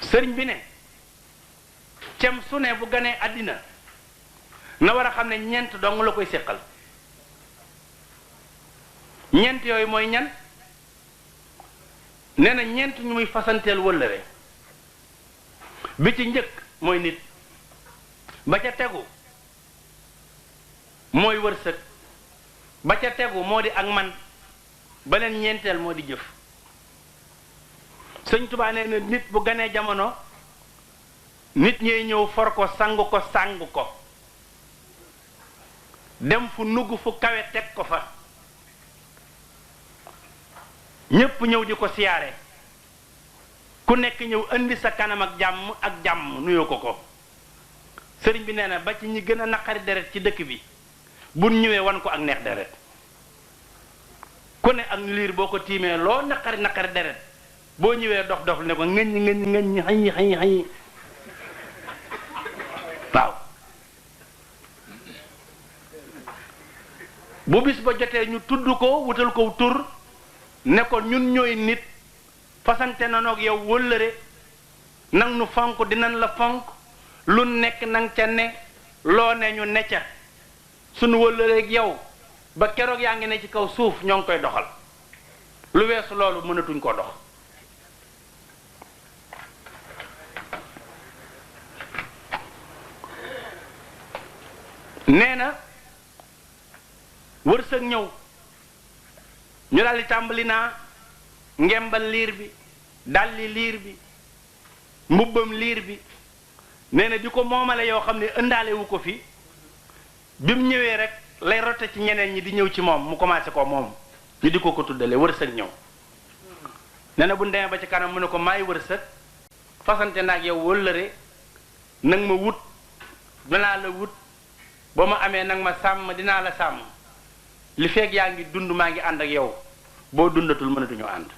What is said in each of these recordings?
sëriñ bi ne cem su ne bu ganee àddina na war a xam ne ñeent dong la koy séqal. ñeent yooyu mooy ñan? nee na ñeent ñu muy fasanteel wëllëre. bi ci njëkk mooy nit, ba ca tegu mooy wërsëg, ba ca tegu moo di ak man, beneen ñeenteel moo di jëf. Sëñ Tuubaa nee na nit bu ganee jamono nit ñee ñëw for ko sang ko dem fu nugg fu kawe teg ko fa, ñépp ñëw di ko siyaare, ku nekk ñëw indi sa kanam ak jàmm nuyoo ko. sëriñ bi nee na ba ci ñi gën a naqari deret ci dëkk bi bu ñëwee wan ko ak neex deret. ku ne ak liir boo ko tiimee loo naqari deret boo ñëwee dof ne ko ngëñ xañ waaw. bu bis ba jotee ñu tudd ko wutal ko tur ne ko ñun ñooy nit, fasante nanoog yow wëllëre, nang nu fonk dinañ la fonk, lu nekk nang ca ne, loo ne ñu ne ca, sunu wëllëreeg yow ba keroog yaa ngi ne ci kaw suuf ñoo ngi koy doxal, lu weesu loolu mënatuñ koo dox. nee na wërsëg ñëw ñu daldi tàmbali naa ngembal liir bi, dalli liir bi, mbubbam liir bi. nee na di ko moomale yoo xam ne ëndaale wu ko fi, bi mu ñëwee rek lay rote ci ñeneen ñi di ñëw ci moom mu commencé ko moom ñu di ko tuddale wërsëg ñëw. nee na bu ñu demee ba ci kanam mu ne ko maay wërsëg, fasante naag yow wëllëre, nag ma wut dinaa la wut, ba ma amee nag ma sàmm dinaa la sàmm, li feeg yaa ngi dund maa ngi ànd ak yow, boo dundatul mënatuñu ànd.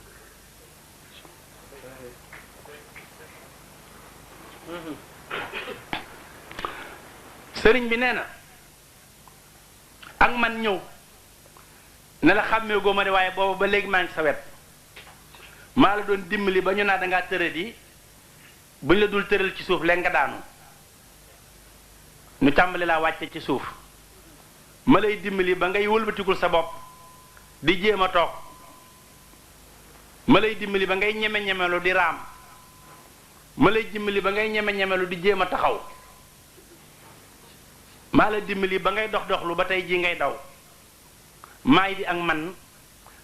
sëriñ bi nee na ak man ñëw ne la xàmmee góoma de waaye boobu ba léegi maa ngi sa wet, maa la doon dimbali ba ñu naa dangaa tëral yi, buñ la dul tëral ci suuf léegi nga daanu, ñu tàmbali laa wàcce ci suuf, ma lay dimbali ba ngay wëlbatikul sa bopp di jéem a toog, ma lay dimbali ba ngay ñeme-ñemelu di raam, ma lay dimbali ba ngay ñeme-ñemelu di jéem a taxaw, maa la dimbali ba ngay dox-doxlu ba tey jii ngay daw, maay di ak man,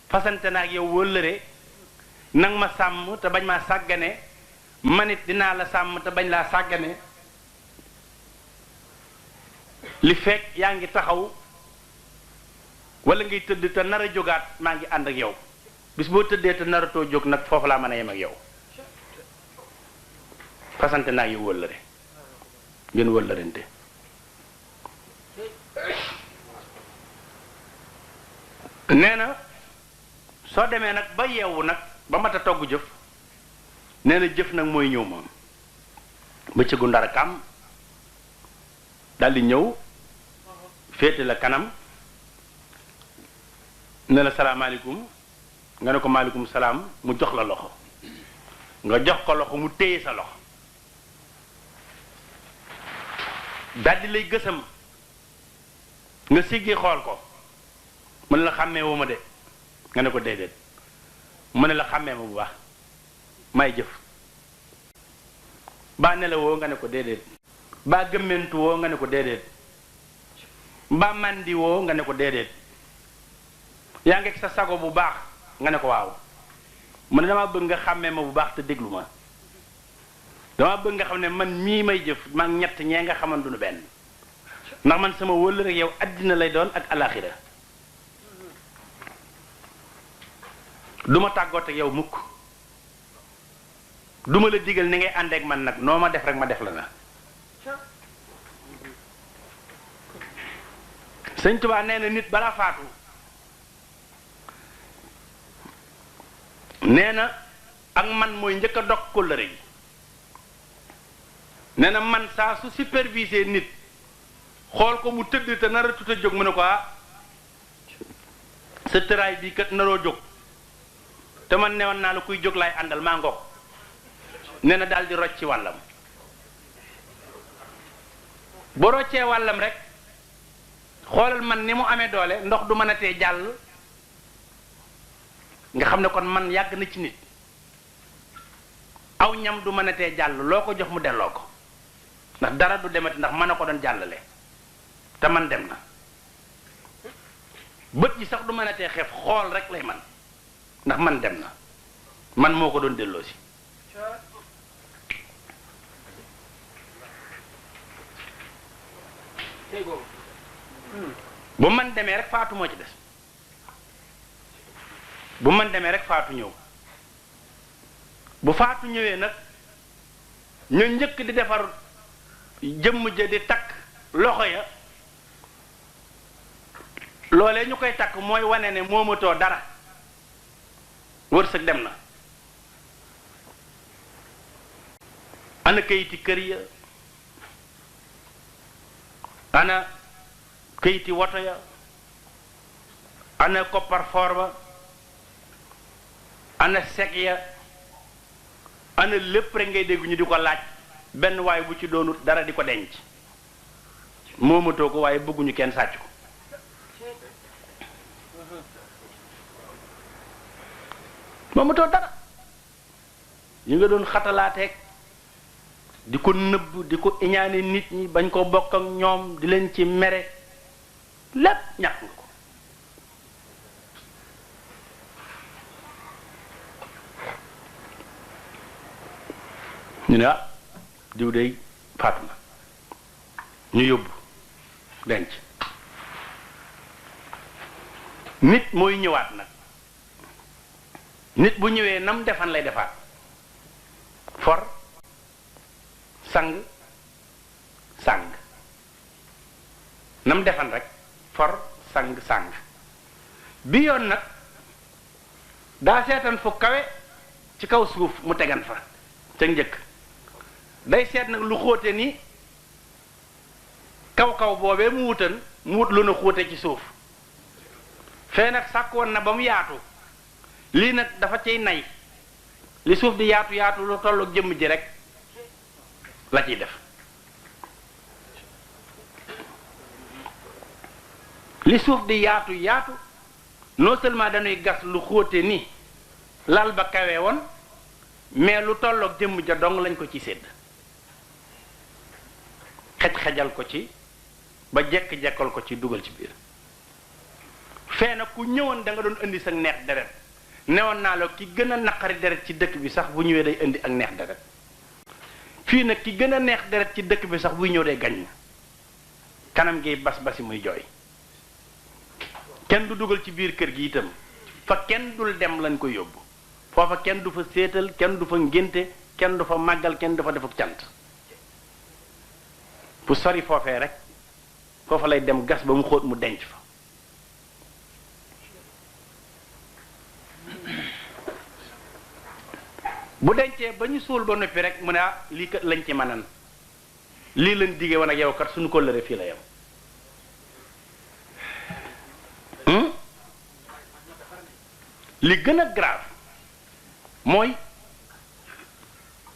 fasante na ak yow wëllëre, nang ma sàmm te bañ maa sàggane, manit dinaa la sàmm te bañ laa sàggane, li fekk yaa ngi taxaw wala ngay tëdd te nar a jógaat maa ngi ànd ak yow, bis boo tëddee te naratoo jóg nag foofu laa mën a yem ak yow. fasante naa yow wëllëre, ngeen wëllërente. nee na soo demee nag ba yeewu nag ba mat a togg jëf, nee na jëf nag mooy ñëw moom bëccëgu ndara kam daldi ñëw féete la kanam ne la salaamaaleykum, nga ne ko maaleykum salaam, mu jox la loxo, nga jox ko loxo mu téye sa loxo, daldi lay gësam, nga siggi xool ko, mu ne la xàmmee wu ma de, nga ne ko déedéet, mu ne la xàmmee ma bu baax, may jëf, baa nelawoo nga ne ko déedéet, baa gëmmentu woo nga ne ko déedéet, baa màndi woo nga ne ko déedéet, yaa ngi sa sago bu baax nga ne ko waaw, mu ne dama bëgg nga xàmmee ma bu baax te déglu ma, dama bëgg nga xam ne man mii may jëf maa ñett ñee nga xaman duñu benn, ndax man sama wëllëre yow àddina lay doon ak alaxira, duma tàggoot ak yow mukk, duma la digal ni ngay àndeek man nag, noo ma def rek ma def la na. Sëñ Tuubaa nee na nit bala faatu, nee na ak man mooy njëkk a dog kóllëre gi, nee na man saa su superviser nit xool ko mu tëdd te nar a tut a jóg mu ne ko sa tëraay bii kat naroo jóg, te man newoon naa la kuy jóg laay àndal maa ngoog, nee na daal di rocc ci wàllam bu roccee wàllam rek xoolal man ni mu amee doole ndox du mën a tee jàll nga xam ne kon man yàgg na ci nit aw ñam du mën a tee jàll loo ko jox mu delloo ko ndax dara du demati ndax mën a ko doon jàllale te man dem na bët yi sax du mën a tee xeef xool rek lay man ndax man dem na man moo ko doon delloo si bu man demee rek faatu moo ci des bu man demee rek faatu ñëw bu faatu ñëwee nag ñu njëkk di defar jëmm ja di takk loxo ya loolee ñu koy takk mooy wane ne moomatoo dara wërsëg dem na ana kayiti kër ya ana kayiti woto ya ana koppar foor ba ana seg ya ana lépp rek ngay dégg ñu di ko laaj benn waaye bu ci doonut dara di ko denc moomatoo ko waaye bëgguñu kenn sàcc ko moomatoo dara yi nga doon xatalaateeg di ko nëbb di ko iñaane nit ñi bañ ko bokk ak ñoom di leen ci mere lépp ñàkk nga ko ñu ne ah diw dey faatu na ñu yóbbu denc nit mooy ñëwaat nag nit bu ñëwee nam defan lay defaat for sang sang nam defan rek for sang sang bi yoon nag daa seetan fu kawe ci kaw suuf mu tegan fa ca njëkk day seet nag lu xóote ni kaw kaw boobee mu wutan mu wut lu na xóote ci suuf fee nag sàkkoon na ba mu yaatu lii nag dafa cay nay li suuf di yaatu yaatu lu tollu jëmm ji rek la ciy def li suuf di yaatu yaatu non seulement dañuy gas lu xóote ni lal ba kawe woon mais lu tolloog jëmm ja dong lañ ko ci sédd xej-xejal ko ci ba jekk-jekkal ko ci dugal ci biir fee nag ku ñëwoon da nga doon indi sa neex deret newoon naa la ki gën a naqari deret ci dëkk bi sax bu ñëwee day indi ak neex deret fii nag ki gën a neex deret ci dëkk bi sax buy ñëw day gañ na kanam gi bas basi muy jooy kenn du dugal ci biir kër gi itam fa kenn dul dem lañ ko yóbbu foofa kenn du fa séetal kenn du fa ngénte kenn du fa màggal kenn du fa def ak cant bu sori foofee rek foofa lay dem gas ba mu xóot mu denc fa bu dencee ba ñu suul ba noppi rek mu ne ah lii kat lañ ci manan lii lañ digee woon ak yow kat suñu kóllëre fii la yam li gën a grave mooy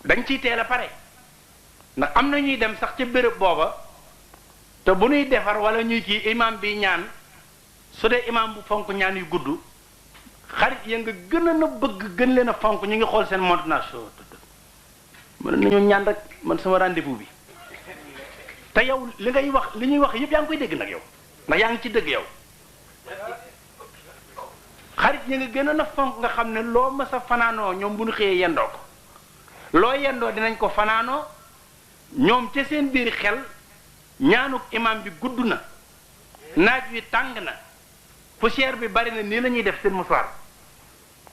dañ ciy teel a pare ndax am na ñuy dem sax ca béréb booba te bu ñuy defar wala ñuy kii imam bi ñaan su dee imam bu fonk ñaan yu gudd xarit ya nga gën a na bëgg gën leen a fonk ñu ngi xool seen montre naa mën nañu ñaan rek man sama rendez-vous bi te yow li ngay wax li ñuy wax yëpp yaa ngi koy dégg nag yow ndax yaa ngi ci dëgg yow xarit ñi nga gën a na fonk nga xam ne loo mës a fanaanoo ñoom bu ñu xëyee yendoo ko loo yendoo dinañ ko fanaanoo ñoom ca seen biir xel ñaanuk imam bi gudd na naaj wi tàng na poussière bi bari na nii la ñuy def seen musuwaar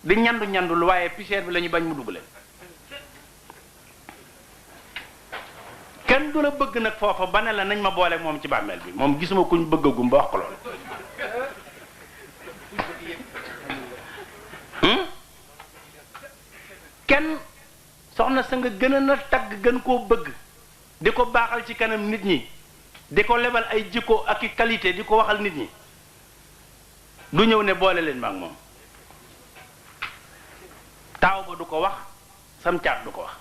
di ñandu ñandu lu waaye poussière bi la ñuy bañ mu dugg leen kenn du la bëgg nag foofa ba ne la nañ ma boole moom ci bàmmeel bi moom gisuma kuñ bëggagum ba wax ko loolu kenn soxna sa nga gën a na tagg gën koo bëgg di ko baaxal ci kanam nit ñi di ko lebal ay jikko ak i qualité di ko waxal nit ñi du ñëw ne boole leen ma ak moom taaw ba du ko wax sam caat du ko wax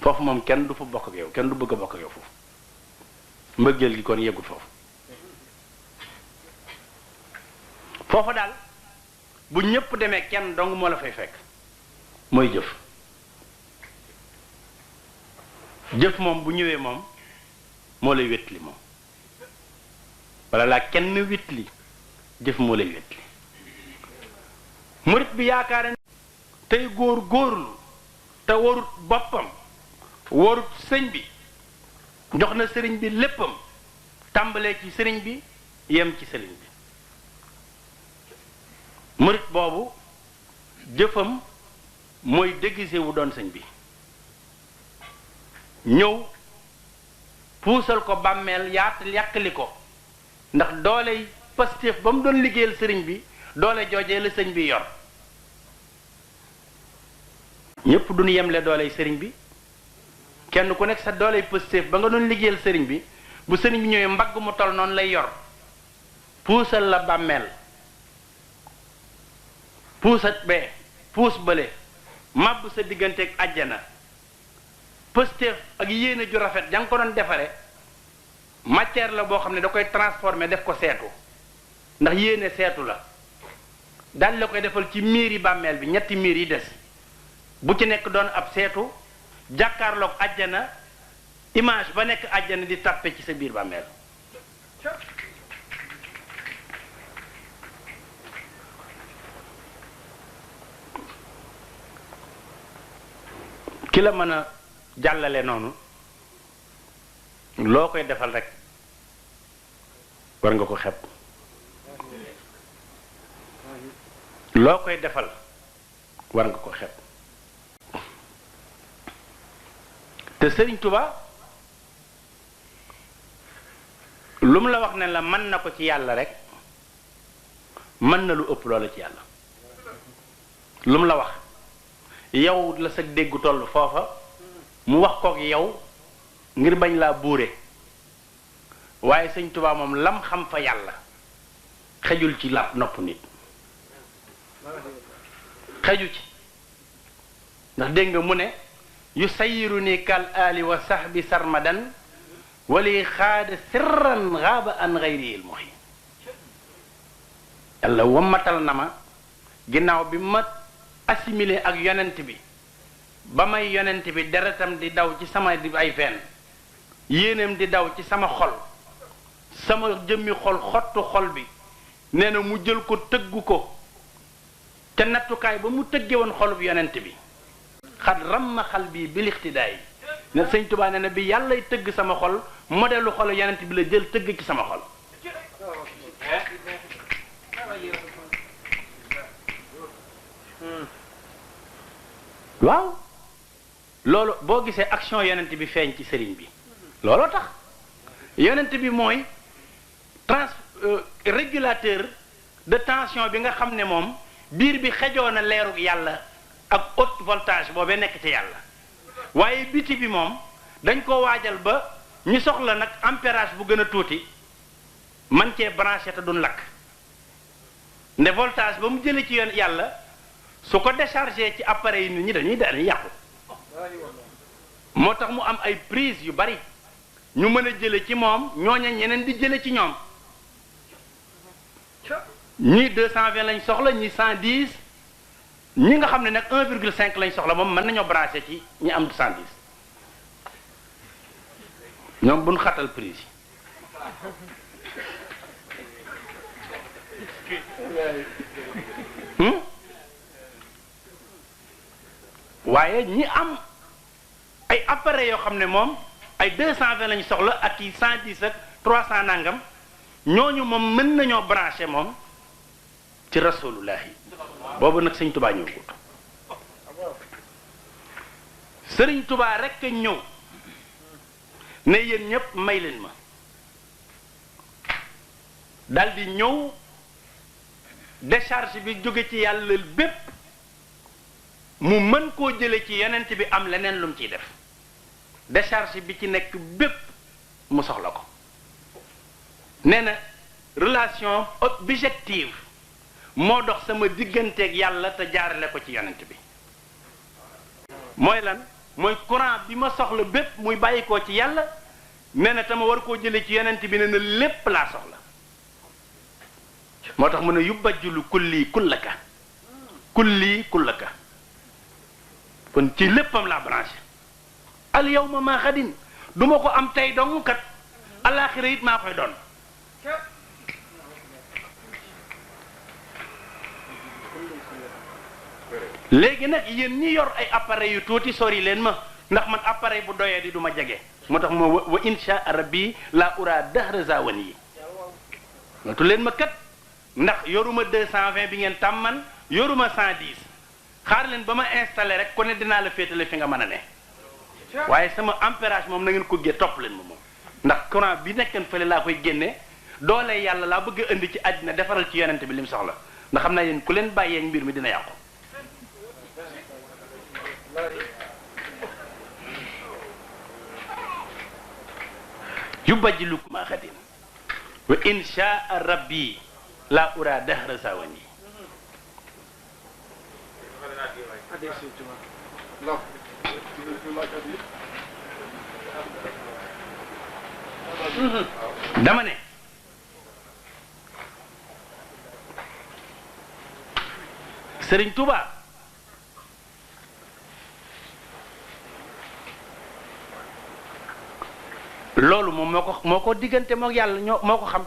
foofu moom kenn du fa bokk ak yow, kenn du bëgg a bokk ak yow foofu. mbëggeel gi kon yeggul foofu. foofu daal bu ñépp demee kenn dong moo la fay fekk mooy jëf. jëf moom bu ñëwee moom moo lay wétli moom wala laa kenn wétli jëf moo lay wétli. murit bi yaakaar tey góor góorlu te warut boppam warut sëñ bi jox na sëriñ bi léppam tàmbalee ci sëriñ bi yem ci sëriñ bi. murit boobu jëfam mooy déguisé wu doon sëñ bi ñëw puusal ko bàmmeel yàqali ko ndax doole Pastef ba mu doon liggéeyal sëriñ bi doole joojee la sëñ bi yor. ñépp duñu yemle dooley sëriñ bi kenn ku nekk sa dooley Pastef ba nga doon liggéeyal sëriñ bi bu sëriñ bi ñëwee mbagg mu tol noonu lay yor puusal la bàmmeel puusat bee puus bële màbb sa digganteeg àjjana. Pastef ak yéene ju rafet ja nga ko doon defare matière la boo xam ne da koy transformer def ko seetu ndax yéene seetu la daal la koy defal ci miir yi bàmmeel bi ñetti miir yi des bu ci nekk doon ab seetu jàkkaarloog àjjana image ba nekk àjjana di tàppe ci sa biir bàmmeel. ki la mën a jàllale noonu loo koy defal rek war nga ko xeeb loo koy defal war nga ko xeeb. te Sëriñ Tuba lu mu la wax ne la mën na ko ci yàlla rek mën na lu ëpp loola ci yàlla. lu mu la wax yow la sa déggu toll foofa mu wax kook yow ngir bañ laa buure waaye Sëriñ Tuba moom lam xam fa yàlla xejul ci la nopp nit xeju ci ndax dégg nga mu ne yu sayiru ni kal ali wa sahbi sarmadan wali xaada sirran xaaba an gayril muhi yàlla wammatal na ma ginnaaw bi ma assimilé ak yonent bi ba may yonent bi deretam di daw ci sama di ay fenn yéeneem di daw ci sama xol sama jëmmi xol xottu xol bi nee na mu jël ko tëggu ko te nattukaay ba mu tëgge woon xolub yonent bi xat ramma xal bii bil ixtidaay ne Sëñ Tuubaa nee na bi yàllay tëgg sama xol modelu xolu yonent bi la jël tëgg ci sama xol. waaw loolu boo gisee action yonent bi feeñ ci sëriñ bi looloo tax yonent bi mooy régulateur de tension bi nga xam ne moom biir bi xejoon na leerug yàlla ak haute voltage boobee nekk ci yàlla waaye biti bi moom dañ ko waajal ba ñu soxla nag ampérage bu gën a tuuti man cee branché te duñ lakk nde voltage ba mu jëlee ci yoon yàlla su ko déchargé ci appareil yi nit ñi dañuy yàqu moo tax mu am ay prise yu bari ñu mën a jële ci moom ñooña ñeneen di jële ci ñoom ñii 220 lañ soxla ñii 110 ñi nga xam ne nag 1,5 lañ soxla moom mën nañoo branché ci ñi am 110 ñoom buñ xatal prise yi waaye ñi am ay appareils yoo xam ne moom ay 220 lañ soxla ak yi 110 ak 300 nangam ñooñu moom mën nañoo branché moom ci rasulullahi boobu nag Sëñ Tubaa ñëw gut Sëriñ Tubaa rekk ñëw ne yéen ñépp may leen ma daldi ñëw décharge bi jóge ci yàlla bépp mu mën koo jële ci yonent bi am leneen lu mu ciy def décharge bi ci nekk bépp mu soxla ko nee na relation objective moo dox sama digganteeg yàlla te jaarale ko ci yonent bi mooy lan mooy courant bi ma soxla bépp muy bàyyikoo ci yàlla nee na tama war koo jële ci yonent bi nee na lépp laa soxla moo tax mu ne yubbajjulu kulli kullaka kon ci léppam laa branché al yawma maa xadin du ma ko am tey dong kat alaaxira it maa koy doon léegi nag yéen ñi yor ay appareil yu tuuti sori leen ma ndax man appareil bu doyee di du ma jege moo tax moo wa insha rabbi la ura dahra zawan yi mootu leen ma kat ndax yoruma 220 bi ngeen tàmman yoruma 110 xaar leen ba ma installé rek ku ne dinaa la féetale fi nga mën a ne waaye sama ampérage moom na ngeen ko gé topp leen ma moom ndax courant bi nekkan fële laa koy génne doole yàlla laa bëgg a indi ci àddina defaral ci yonent bi lim soxla ndax xam naa yéen ku leen bàyyee mbir mi dina yàqu yubajjilukum maa xadin wa insha rabbi la ura dahra zawani dama ne Sëriñ Tuuba loolu moom moo ko diggante mook yàlla moo ko xam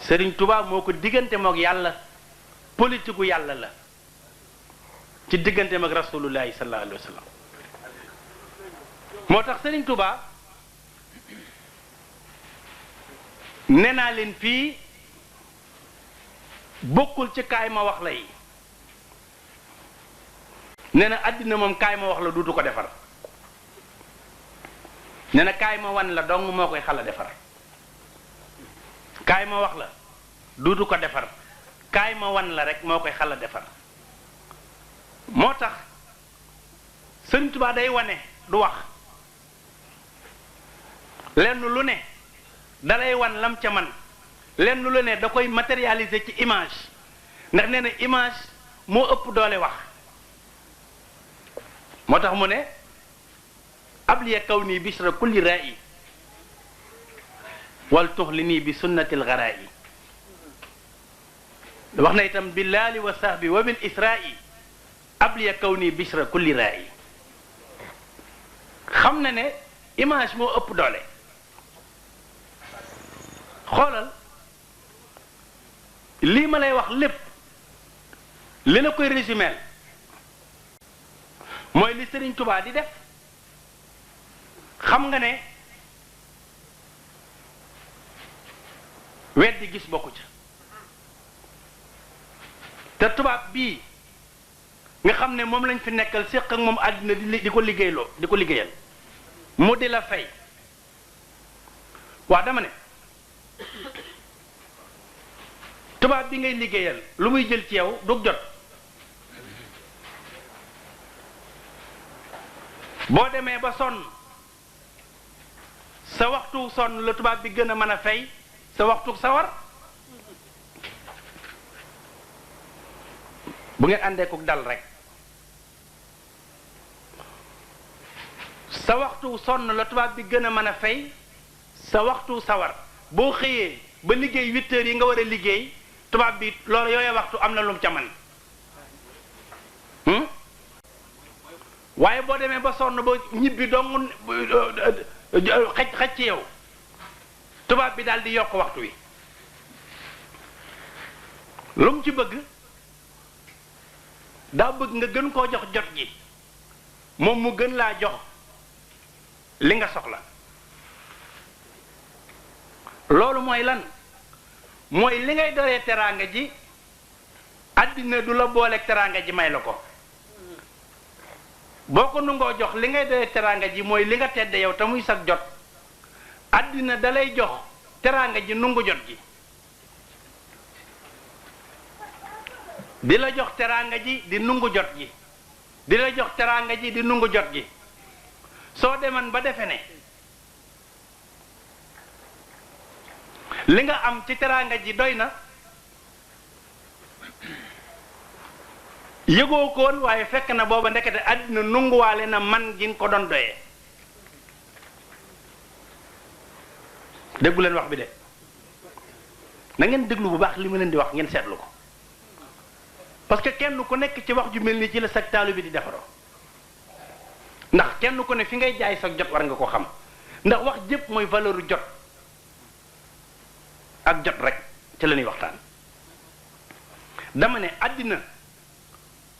Sëriñ Tuuba moo ko diggante mook yàlla politique gu yàlla la ci diggante mag rasulullahi sallallahu alayhi wa sallam moo tax Sëriñ Tuuba nee naa leen fii bokkul ci kaay ma wax la yi nee na àddina moom kaay ma wax la duutu ko defar nee na kaay ma wan la dong moo koy xala defar kaay ma wax la duutu ko defar kaay ma wan la rek moo koy xala defar moo tax Sëriñ Tuubaa day wane du wax lenn lu ne dalay wan lam ca man lenn lu ne da koy matérialiser ci image ndax nee na image moo ëpp doole wax moo tax mu ne abliya kawni bishra kulli ra'i wal tuxlini bi sunnatil gara'i wax na itam billaali wa sahbi wa bil isra'i abliya kawni bishra kulli ra'i xam na ne image moo ëpp doole xoolal lii ma lay wax lépp li la koy résumer mooy li Sëriñ Tuubaa di def xam nga ne weddi gis bokku ca te tubaab bii nga xam ne moom lañ fi nekkal séq ak moom àddina di ko liggéeyloo di ko liggéeyal mu di la fay waa dama ne tubaab bi ngay liggéeyal lu muy jël ci yow du jot boo demee ba sonn sa waxtu sonn la tubaab bi gën a mën a fay sa waxtu sawar bu ngeen àndee ko dal rek sa waxtu sonn la tubaab bi gën a mën a fay sa waxtu sawar boo xëyee ba liggéey 8 heures yi nga war a liggéey tubaab bi loolu yooyu waxtu am na lum ca man waaye boo demee ba sonn ba ñibbi dong xaj ci yow tubaab bi daal di yokk waxtu wi lu mu ci bëgg daa bëgg nga gën koo jox jot gi moom mu gën laa jox li nga soxla loolu mooy lan mooy li ngay doree teraanga ji àddina du la booleeg teraanga ji may la ko boo ko nungoo jox li ngay doree teraanga ji mooy li nga tedde yow te muy sag jot àddina dalay jox teraanga ji nungu jot gi di la jox teraanga ji di nungu jot gi di la jox teraanga ji di nungu jot gi soo deman ba defe ne li nga am ci teraanga ji doy na yëgoo ko woon waaye fekk na booba ndekete àddina nunguwaale na man gi nga ko doon doyee. déggu leen wax bi de na ngeen déglu bu baax li ma leen di wax ngeen seetlu ko parce que kenn ku nekk ci wax ju mel ni ci la sag taalu bi di defaroo ndax kenn ku ne fi ngay jaay sa jot war nga ko xam ndax wax jëpp mooy valeur jot ak jot rek ci la ñuy waxtaan. dama ne àddina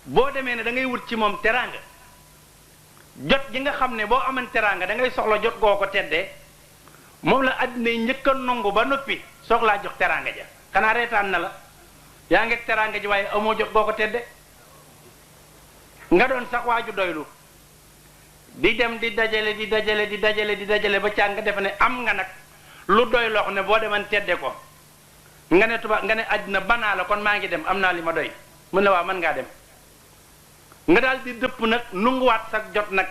boo demee ne da ngay wut ci moom teraanga jot gi nga xam ne boo aman teraanga da ngay soxla jot goo ko teddee moom la àddina yi njëkk a nongu ba noppi soog laa jox teraanga ja xanaa reetaan na la yaa ngi teraanga ji waaye amoo jot goo ko tedde nga doon sax waaju doylu di dem di dajale ba càng nga defe ne am nga nag lu doy loo xam ne boo deman tedde ko nga ne tubaab nga ne àddina banaa la kon maa ngi dem am naa li ma doy mën na waa mën ngaa dem nga daal di dëpp nag nunguwaat sa jot nag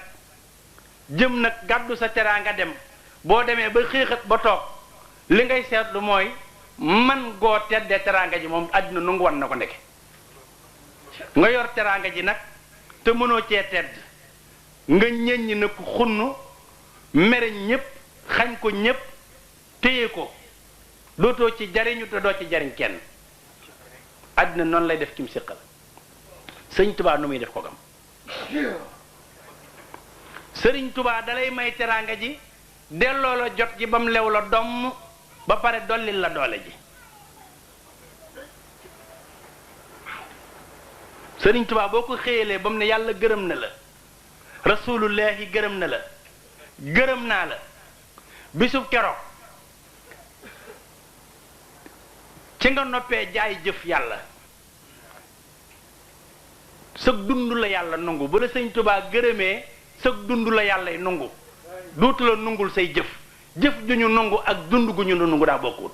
jëm nag gàddu sa teraanga dem boo demee ba xéexat ba toog li ngay seetlu mooy man goo teddee teraanga ji moom àddina nunguwan na ko ndeke nga yor teraanga ji nag te mënoo cee tedd nga ñeññi na ko xunnu mere ñépp xañ ko ñépp téye ko dootoo ci jariñu te doo ci jariñ kenn àddina noonu lay def ci mu séqal sëñ Tubaa nu muy def ko gam sëriñ Tubaa dalay may teraanga ji delloo la jot gi ba mu lew la domm ba pare dollil la doole ji sëriñ Tubaa boo ko xëyalee ba mu ne yàlla gërëm na la rasulullahi gërëm na la gërëm naa la bisub keroog ci nga noppee jaay jëf yàlla sëg dund la yàlla nungu bu la sëñ Tubaa gërëmee sëg dund la yàlla nungu duutu la nungul say jëf jëf ju ñu nungu ak dund gu ñu nungu daa bokkut